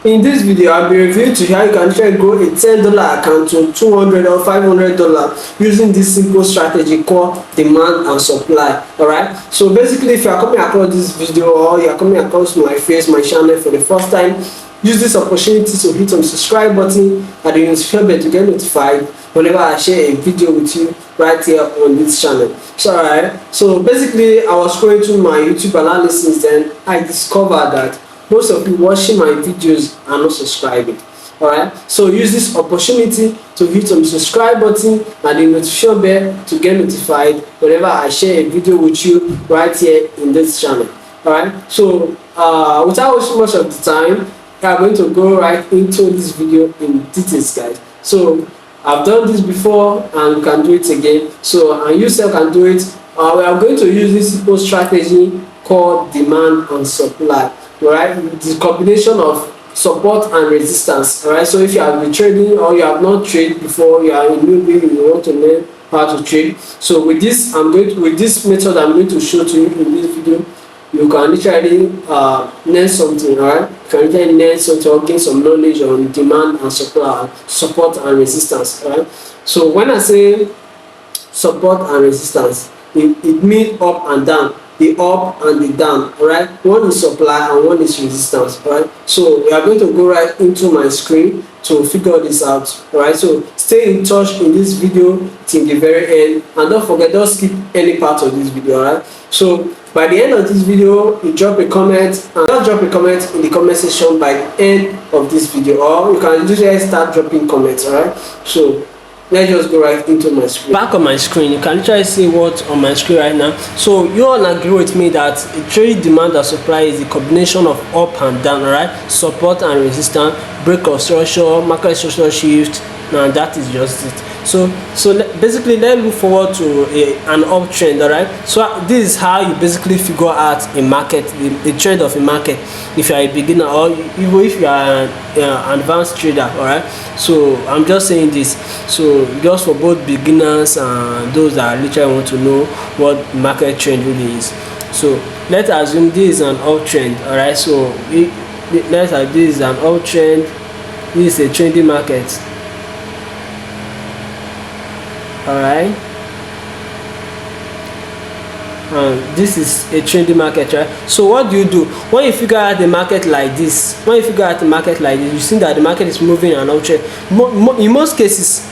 In this video, I'll be reviewing to you how you can try to grow a $10 account to $200 or $500 using this simple strategy called demand and supply. Alright, so basically, if you are coming across this video or you are coming across my channel for the first time, use this opportunity to hit on the subscribe button and the notification bell to get notified whenever I share a video with you right here on this channel. So alright, so basically, I was scrolling through my YouTube analysis, then I discovered that most of you watching my videos are not subscribing. Alright, so use this opportunity to hit on the subscribe button and the notification bell to get notified whenever I share a video with you right here in this channel. Alright, so without wasting much of the time, I'm going to go right into this video in details, guys. So I've done this before and you can do it again. So and you self can do it. We are going to use this simple strategy called demand and supply. Right, the combination of support and resistance. Alright, so if you have been trading or you have not traded before, you are a newbie, you want to learn how to trade. So with this method I'm going to show to you in this video, you can literally learn something. Alright, you can literally learn something or gain some knowledge on demand and supply, support and resistance. Alright, so when I say support and resistance, it means up and down. The up and the down. Alright, one is supply and one is resistance. Alright, so we are going to go right into my screen to figure this out. Alright, so stay in touch in this video till the very end, and don't forget, don't skip any part of this video. Alright, so by the end of this video, you drop a comment, and just drop a comment in the comment section by the end of this video, or you can usually start dropping comments. Alright, so let's just go right into my screen. Back on my screen, you can literally see what's on my screen right now. So you all agree with me that trade demand and supply is a combination of up and down, right? Support and resistance, break of structure, market structure shift. Now that is just it. So basically, let's look forward to an uptrend. All right, so this is how you basically figure out a market, the trend of a market, if you are a beginner or even if you are an advanced trader. All right, so I'm just saying this, so just for both beginners and those that literally want to know what market trend really is. So let's assume this is an uptrend. All right, so let's assume this is an uptrend. This is a trending market. Alright, this is a trending market, right? So what do you do when you figure out the market like this? When you figure out the market like this, you see that the market is moving an uptrend. In most cases,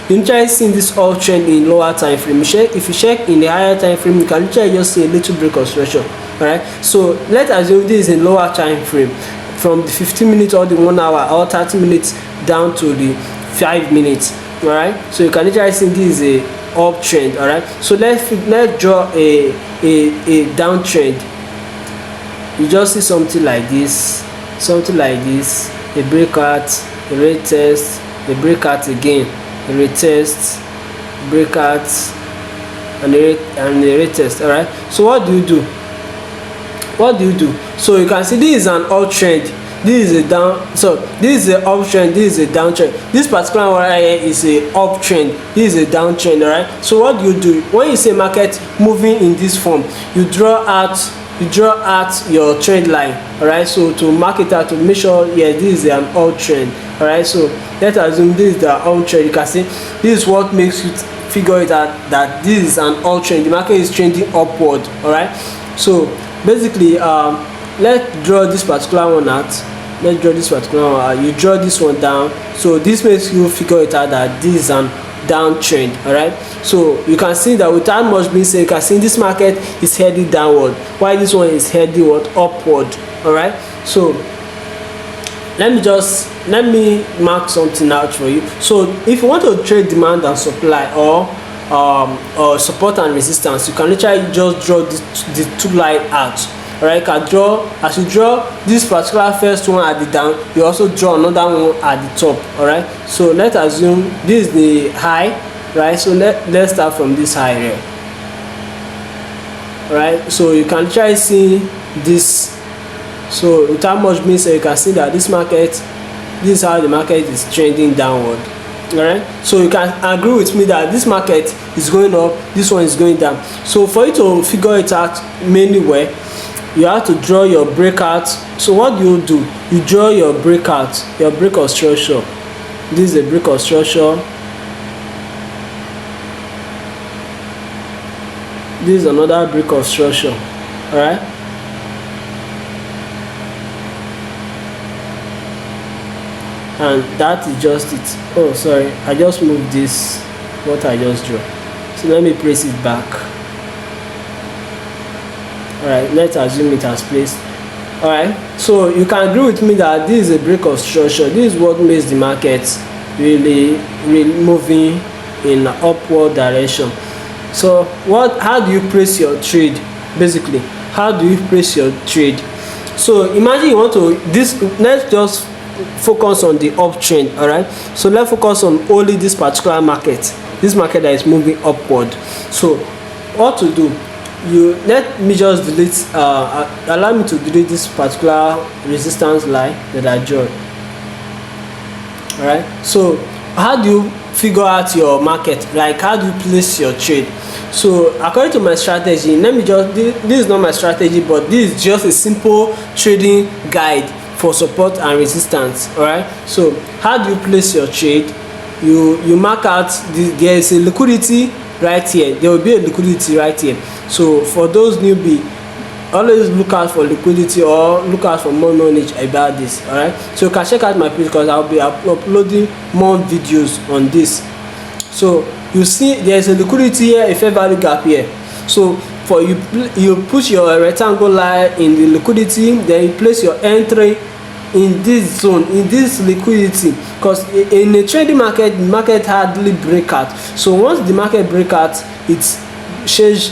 you try seeing this uptrend in lower time frame. If you check in the higher time frame, you can literally just see a little break of structure. Alright, so let's assume this is a lower time frame, from the 15 minutes or the 1 hour or 30 minutes down to the 5 minutes. Alright, so you can literally see this is a uptrend. Alright, so let's draw a downtrend. You just see something like this, a breakout, a retest, a breakout again, a retest, breakout, and a retest. Alright, so what do you do? So you can see this is an uptrend. This is a down, so this is a uptrend, this is a downtrend. This particular one right here is a uptrend, this is a downtrend. All right, so what do when you see market moving in this form? You draw out your trend line. All right, so to mark it out, to make sure, yeah, this is an uptrend. All right, so let's assume this is the uptrend. You can see this is what makes you figure it out that this is an uptrend. The market is trending upward. All right, so basically let's draw this particular one out. You draw this one down, so this makes you figure it out that this is an downtrend. All right, so you can see that without much being said, you can see this market is heading downward while this one is heading upward. All right, so let me mark something out for you. So if you want to trade demand and supply or support and resistance, you can literally just draw the two line out. Alright, as you draw this particular first one at the down, you also draw another one at the top. Alright, so let's assume this is the high, right? So let's start from this high here. Alright, so you can try see this. So without much being said, you can see that this is how the market is trending downward. Alright, so you can agree with me that this market is going up, this one is going down. So for you to figure it out mainly where you have to draw your breakout. So what do? You draw your breakout, your break of structure. This is a break of structure. This is another break of structure. All right. And that is just it. Oh, sorry, I just moved this, what I just drew. So let me place it back. All right, let's assume it has placed. All right, so you can agree with me that this is a break of structure. This is what makes the market really moving in an upward direction. So how do you place your trade? Basically, how do you place your trade? So imagine you want to let's just focus on the uptrend. All right, so let's focus on only this particular market, this market that is moving upward. So what to do? Let me just delete allow me to delete this particular resistance line that I drew. All right, so how do you figure out your market? Like, how do you place your trade? So according to my strategy, this is not my strategy, but this is just a simple trading guide for support and resistance. All right, so how do you place your trade? You mark out there is a liquidity right here. There will be a liquidity right here. So for those newbie, always look out for liquidity or look out for more knowledge about this. All right, so you can check out my page because I'll be uploading more videos on this. So you see there's a liquidity here, a fair value gap here. So for you put your rectangle line in the liquidity, then you place your entry in this zone, in this liquidity, because in a trading market, the market hardly break out. So once the market break out, it change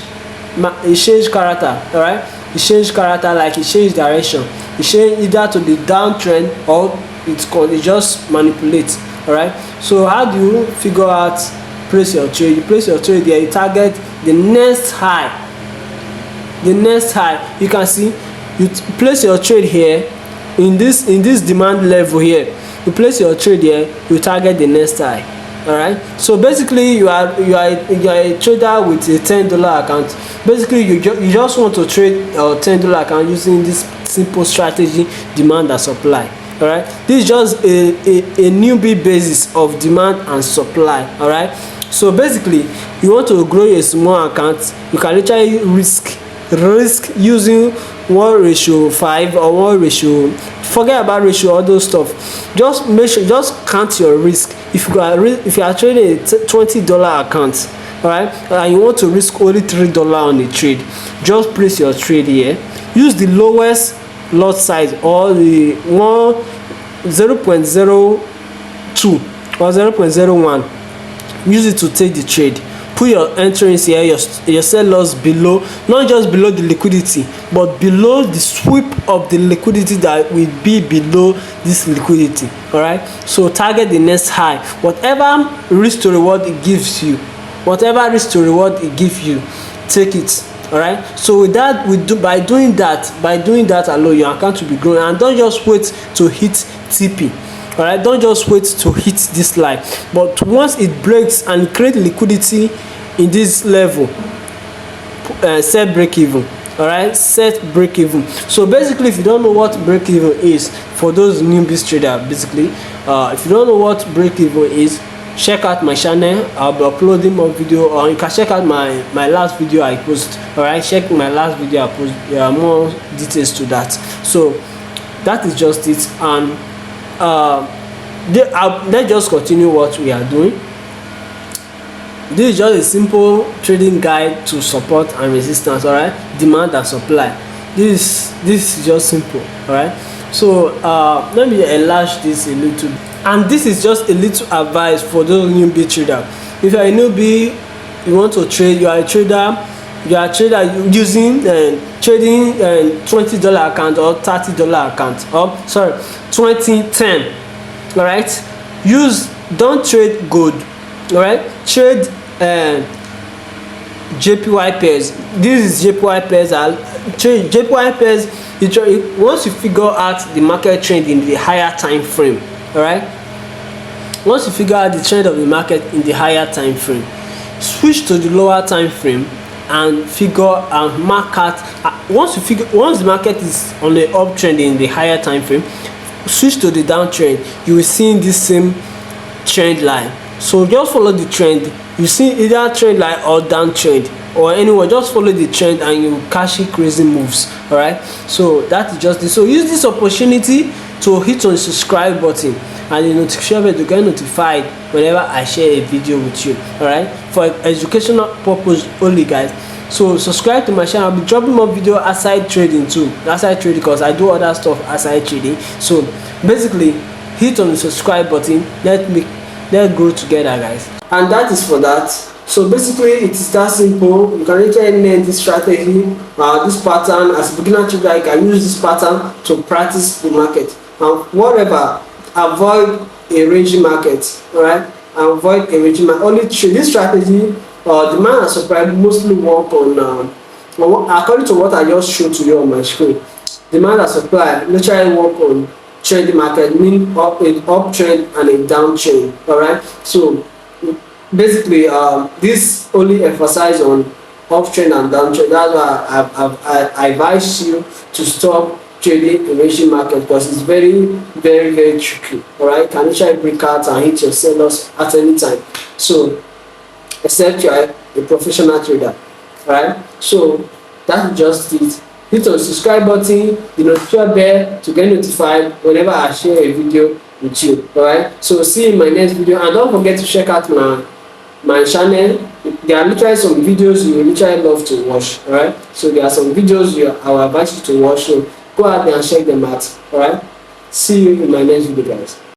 character. All right, it change character, like it change direction. It change either to the downtrend or it just manipulates. All right, so how do you figure out place your trade? You place your trade there, you target the next high. The next high, you can see you place your trade here in this demand level here. You place your trade here, you target the next high. All right, so basically you are a trader with a $10 account. Basically you just want to trade a $10 account using this simple strategy, demand and supply. All right, this is just a newbie basis of demand and supply. All right, so basically you want to grow a small account, you can literally risk using 1:5 or 1 forget about ratio, all those stuff. Just make sure, just count your risk. If you are trading a $20 account, all right, and you want to risk only $3 on the trade, just place your trade here. Use the lowest lot size or the 0.02 or 0.01. use it to take the trade. Put your entries here, your sell loss below, not just below the liquidity, but below the sweep of the liquidity that will be below this liquidity. All right, so target the next high. Whatever risk to reward it gives you, take it. All right, so with that, by doing that alone, your account will be growing. And don't just wait to hit TP. All right, don't just wait to hit this line, but once it breaks and create liquidity in this level, set break even. All right, set break even. So basically, if you don't know what break even is, for those newbies trader, basically, if you don't know what break even is, check out my channel. I'll be uploading more video, or you can check out my last video I post. All right, check my last video I post. There are more details to that. So that is just it. And let's just continue what we are doing. This is just a simple trading guide to support and resistance. All right, demand and supply. This is just simple. All right, so let me enlarge this a little, and this is just a little advice for those newbie trader. If you are a newbie, you want to trade, you are a trader using trading $20 account or $30 account, or sorry, 2010. All right, don't trade gold. All right, trade JPY pairs. This is JPY pairs. Trade JPY pairs. Once you figure out the market trend in the higher time frame, all right, once you figure out the trend of the market in the higher time frame, switch to the lower time frame and figure and mark out Once the market is on the uptrend in the higher time frame, switch to the downtrend, you will see this same trend line. So just follow the trend. You see either trend line or downtrend or anywhere, just follow the trend and you catch it crazy moves. All right, so that is just it. So use this opportunity to hit on the subscribe button and the notification bell to get notified whenever I share a video with you. All right, for educational purpose only, guys. So subscribe to my channel. I'll be dropping more video outside trading too, outside trading, because I do other stuff outside trading. So basically hit on the subscribe button. Let's grow together, guys. And that is for that. So basically it is that simple. You can literally learn this strategy, this pattern. As a beginner trader, you can use this pattern to practice the market. And whatever, avoid a raging market. All right, avoid a raging market. Only this strategy, demand and supply, mostly work on according to what I just showed to you on my screen. Demand and supply literally work on trading market, mean an uptrend and a downtrend. All right, so basically this only emphasize on uptrend and downtrend. That's why I advise you to stop trading in raging market, because it's very tricky. All right, can literally break out and hit your sellers at any time. So except you are a professional trader. All right, so that's just it. Hit on the subscribe button, the notification bell to get notified whenever I share a video with you. All right, so see you in my next video, and don't forget to check out my channel. There are literally some videos you will literally love to watch. All right, so there are some videos I will advise you to watch, so go out there and check them out. All right, see you in my next video, guys.